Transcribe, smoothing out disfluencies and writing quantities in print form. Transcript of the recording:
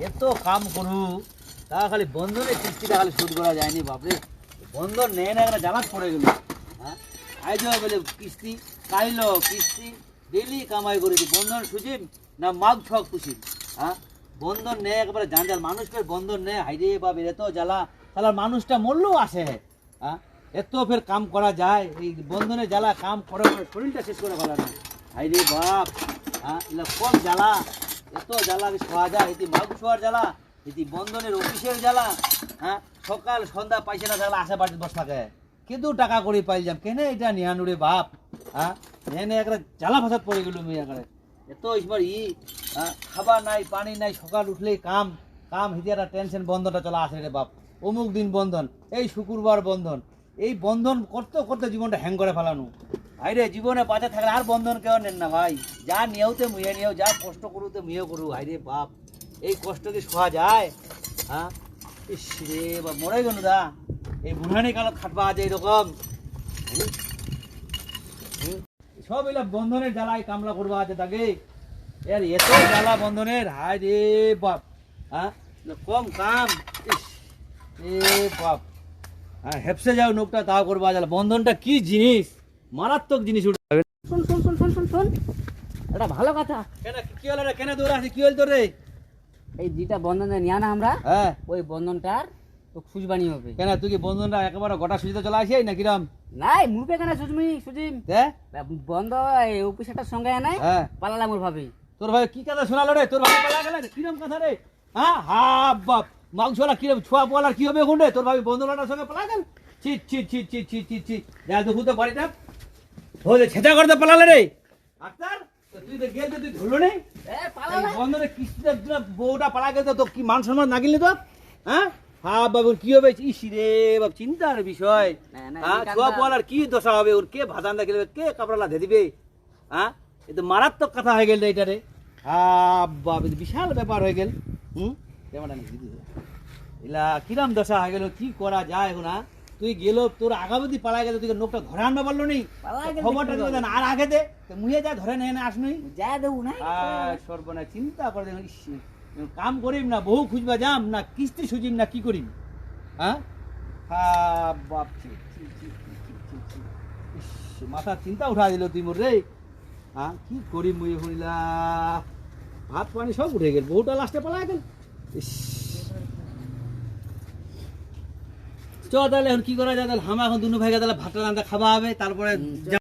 এত কাম করু তা খালি বন্ধনের কিস্তিটা খালি শোধ করা যায়নি বাপরে। বন্ধন নেয় না একটা জ্বালাত পড়ে গেল। হ্যাঁ আজ বলে কিস্তি কাইল কিস্তি ডেলি কামাই করেছি বন্ধন সুঝিম না মাঘ ছক খুশি। হ্যাঁ বন্ধন নেয় একবারে জাঞ্জাল মানুষকে বন্ধন নেয় হাইরে বাপের এত জ্বালা তাহলে মানুষটা মরলেও আসে। হ্যাঁ এত ফের কাম করা যায় এই বন্ধনে জ্বালা কাম করে শরীরটা শেষ করে ফেলা না হাইরে বাপ। হ্যাঁ এগুলো কম জ্বালা এত জ্বালা শোয়া যায় এটি মাঘ শোয়ার জ্বালা এটি বন্ধনের অফিসের জ্বালা। হ্যাঁ সকাল সন্ধ্যা পাইছে না জ্বালা আশেপাশে বসে থাকে কিন্তু টাকা করে পাইলাম কেন এটা নিহানুরে বাপ। হ্যাঁ এনে একটা জ্বালা ফাসাদ পড়ে গেল মেয়ে একেবারে এত ইসবার খাবার নাই পানি নাই সকাল উঠলেই কাম কাম হিতে একটা টেনশন বন্ধনটা চলা আসে রে বাপ। অমুক দিন বন্ধন এই শুক্রবার বন্ধন এই বন্ধন করতে করতে জীবনটা হ্যাং করে ফেলানো। হাইরে জীবনে বাঁচা থাকলে আর বন্ধন কেউ নেন না ভাই যা নিয়েওতে মুয়ে নিয়েও যা কষ্ট করুতে মুয়ে করু হাইরে বাপ এই কষ্ট কি শোয়া যায়। হ্যাঁ ইস রে বা মরে গেল দা এই বুড়ানি কালো খাটবা আছে এইরকম সব এলা বন্ধনের জ্বালায় কামলা করবা আছে তাকে এর এত জ্বালা বন্ধনের হায় রে বাপ। হ্যাঁ কম কাম ইস এ বাপ। হ্যাঁ হেপসে যাও নোকটা তাও করবা জ্বালা বন্ধনটা কি জিনিস মারাত্মক জিনিস। শোন শোন শোন শোন শোন শোন এটা ভালো কথা। কেন কি হলো রে কেন দৌড় আছে কি হল তোর রে? এই যেটা বন্ধনে নিয়া না আমরা হ্যাঁ ওই বন্ধনটার তো খুশবানি হবে। কেন তুই কি বন্ধনটা একেবারে গোটা সুজিতে চলে আসি না কিরম? নাই মুরবে কেন সুজিম হ্যাঁ বন্ধ এই অফিসটার সঙ্গে এনে হ্যাঁ পালালাম ওর ভাবি। তোর ভাই কি কথা শোনালো রে তোর ভাই পালা গেল কিরম কথা রে? হ্যাঁ হা বাপ মাংসলা কিরম ছোয়া পোয়ালার কি হবে এখন রে তোর ভাই বন্ধনটার সঙ্গে পালা গেল ছি ছি ছি ছি ছি ছি ছি যা দেখু তো বাড়িটা হলে ছেঁচা করতে পালালে রে আক্তার তুই তো গেল তুই ধরলো নে বন্ধনে কিস্তিটা বউটা পালা গেল তো কি মান সম্মান না গেলি তো? হ্যাঁ হ্যাঁ বাবু কি হবে ইসি রে বাপ চিন্তার বিষয়। হ্যাঁ ছোয়া পোয়ালার কি দশা হবে ওর কে ভাতান্দা খেলবে কে কাপড়ালা ধে দিবে? হ্যাঁ এ তো মারাত্মক কথা হয়ে গেল এটা রে। হ্যাঁ বাপ বিশাল ব্যাপার হয়ে গেল। এলা কিরাম দশা হয়ে গেল কি করা যায় এখন? তুই গেল তোর আগাবধি পালা গেল তুই নোকটা ধরে আনবা পারলো নি খবরটা দিবে না আর আগে দে মুহে যা ধরে নেয় না আসনুই যা দেবো না সর্বনা চিন্তা করে কাম করিম না বহু খুঁজবা যাম না কিস্তি সুজিম না কি করিম? হ্যাঁ বাপ মাথা চিন্তা উঠা দিল তুই মোর রে। হ্যাঁ কি করিম মুই হইলা ভাত পানি সব উঠে গেল বহুটা লাস্টে পালা গেল। চ তাহলে এখন কি করা যায় তাহলে হামা এখন দুনো ভাইকে তাহলে ভাতটা রান্না খাওয়া হবে তারপরে